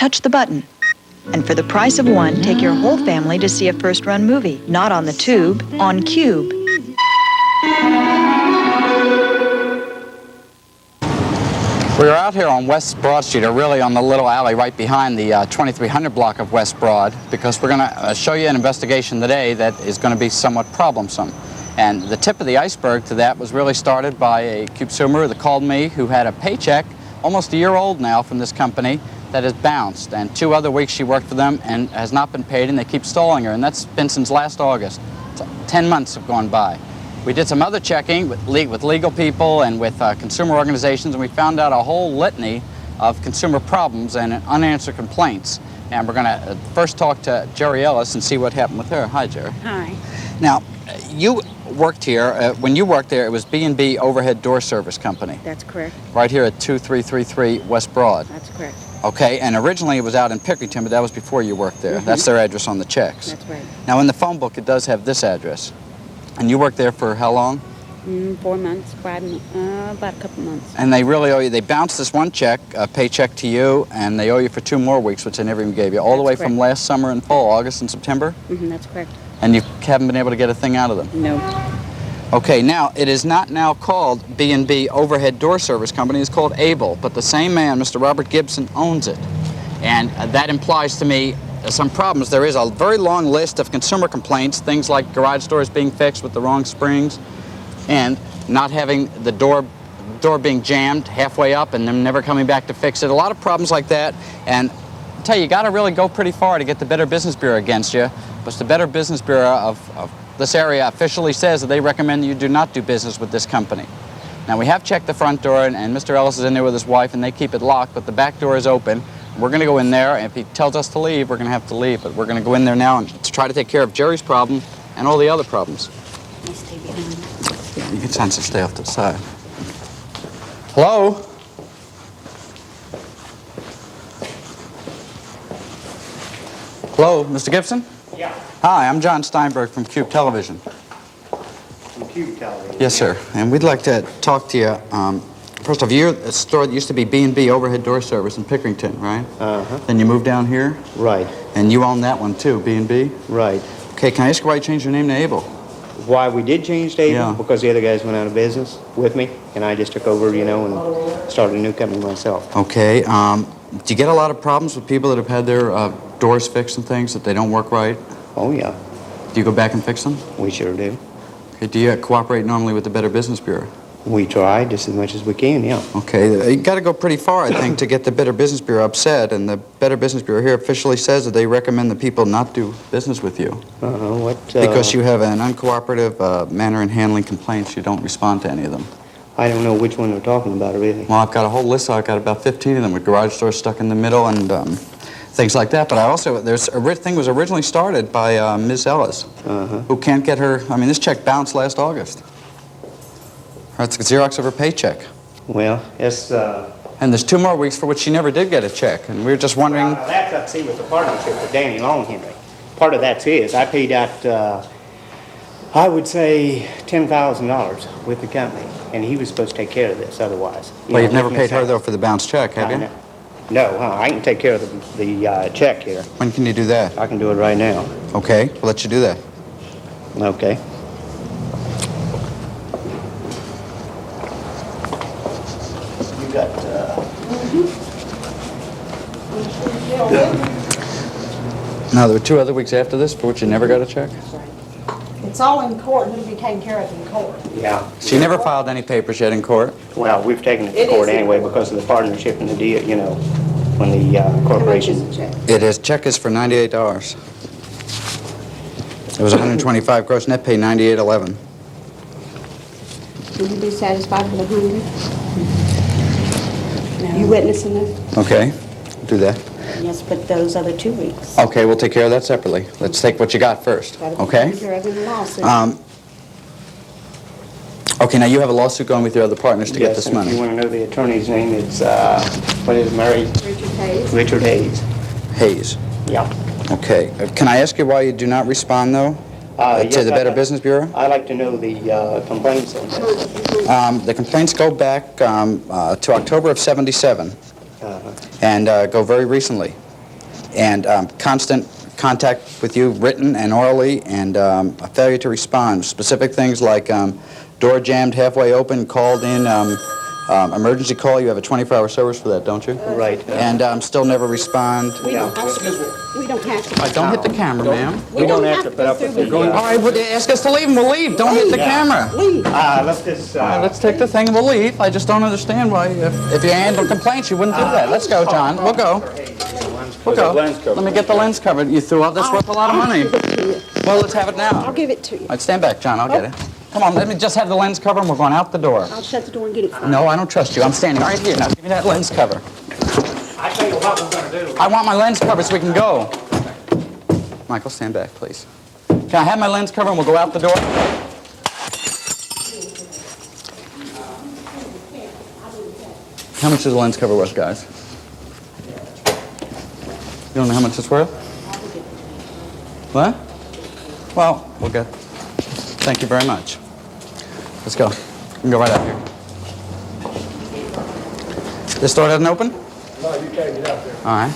touch the button. And for the price of one, take your whole family to see a first-run movie. Not on the tube, on Qube. We're out here on West Broad Street, or really on the little alley right behind the 2300 block of West Broad, because we're going to show you an investigation today that is going to be somewhat problemsome. And the tip of the iceberg to that was really started by a Qubesumer that called me, who had a paycheck, almost a year old now, from this company that has bounced. And 2 other weeks she worked for them and has not been paid, and they keep stalling her. And that's been since last August. So 10 months have gone by. We did some other checking with legal people and with consumer organizations, and we found out a whole litany of consumer problems and unanswered complaints. And we're going to first talk to Jerry Ellis and see what happened with her. Hi, Jerry. Hi. Now, you worked here. When you worked there, it was B&B Overhead Door Service Company. That's correct. Right here at 2333 West Broad. That's correct. Okay, and originally it was out in Pickerington, but that was before you worked there. That's their address on the checks. That's right. Now, in the phone book, it does have this address. And you worked there for how long? 4 months, about a couple months. And they really owe you. They bounced this one check, a paycheck to you, and they owe you for 2 more weeks, which they never even gave you, all the way from last summer and fall, August and September? That's correct. And you haven't been able to get a thing out of them? No. Okay, now, it is not now called B&B Overhead Door Service Company. It's called Able, but the same man, Mr. Robert Gibson, owns it. And that implies to me some problems. There is a very long list of consumer complaints, things like garage doors being fixed with the wrong springs, and not having the door being jammed halfway up and them never coming back to fix it. A lot of problems like that. And I tell you, you got to really go pretty far to get the Better Business Bureau against you, but the Better Business Bureau of this area officially says that they recommend that you do not do business with this company. Now, we have checked the front door, and Mr. Ellis is in there with his wife, and they keep it locked, but the back door is open. We're going to go in there, and if he tells us to leave, we're going to have to leave. But we're going to go in there now and to try to take care of Jerry's problem and all the other problems. I'll stay behind. Yeah, you can sense it. Stay off to the side. Hello? Hello, Mr. Gibson? Yeah. Hi, I'm John Steinberg from Qube Television. From Qube Television? Yes, sir. And we'd like to talk to you. First off, you're a store that used to be B&B Overhead Door Service in Pickerington, right? Uh-huh. Then you moved down here? Right. And you own that one too, B&B? Right. Okay, can I ask you why you changed your name to Able? Why we did change to Able? Yeah. Because the other guys went out of business with me, and I just took over, and started a new company myself. Okay, do you get a lot of problems with people that have had their doors fixed and things that they don't work right? Oh, yeah. Do you go back and fix them? We sure do. Okay, do you cooperate normally with the Better Business Bureau? We try just as much as we can, yeah. Okay, you got to go pretty far, I think, to get the Better Business Bureau upset, and the Better Business Bureau here officially says that they recommend that people not do business with you. Because you have an uncooperative manner in handling complaints. You don't respond to any of them. I don't know which one they're talking about, really. Well, I've got a whole list. I've got about 15 of them with garage doors stuck in the middle and things like that. But I also, thing was originally started by Ms. Ellis, who can't get her, this check bounced last August. That's a Xerox of her paycheck. Well, it's... And there's 2 more weeks for which she never did get a check, and we were just wondering... Well, that's up to see with the partnership with Danny Longhenry. Part of that's his. I paid out, I would say, $10,000 with the company, and he was supposed to take care of this otherwise. Well, you've never paid her, though, for the bounced check, have you? No, I can take care of the check here. When can you do that? I can do it right now. Okay, we'll let you do that. Okay. You got, Now, there were 2 other weeks after this for which you never got a check? It's all in court, it'll be taken care of in court. yeah. She never filed any papers yet in court? Well, we've taken it It to court is in anyway court. because of the partnership and the deal, when the corporation... It is. Check is for $98. It was $125 gross net pay, $98.11. Will you be satisfied with $100? You witnessing this? Okay, do that. Yes, but those other 2 weeks. Okay, we'll take care of that separately. Let's take what you got first, Gotta be okay? taken care of in the lawsuit. Okay, now you have a lawsuit going with your other partners to get Yes, this and if you money. want to know the attorney's name, it's, what is it, Mary? Richard Hayes. Richard Hayes. Hayes. Yeah. Okay, can I ask you why you do not respond, though, Yes, to the Better I- Business Bureau? I'd like to know the complaints on that. The complaints go back to October of '77 Uh-huh. and go very recently. and constant contact with you, written and orally, and a failure to respond. Specific things like door jammed halfway open, called in, emergency call. You have a 24-hour service for that, don't you? Right. And still never respond. We don't have to. Don't hit the camera, ma'am. We don't have to put up with it. All right, well, ask us to leave and we'll leave. Don't hit the camera. Let's just, All right, let's take the thing and we'll leave. I just don't understand why, if you handle complaints, you wouldn't do that. Let's go, John. We'll go. We'll go. Let me get the lens covered. You threw out this worth a lot of money. Well, let's have it now. I'll give it to you. All right, stand back, John. I'll get it. Come on, let me just have the lens cover and we're going out the door. I'll shut the door and get it. No, I don't trust you. I'm standing right here. Now, give me that lens cover. I tell you what we're gonna do. I want my lens cover so we can go. Michael, stand back, please. Can I have my lens cover and we'll go out the door? How much is the lens cover worth, guys? You don't know how much it's worth? What? Well, we'll get. Thank you very much. Let's go. You can go right out here. This door doesn't open? No, you can't get out there. All right.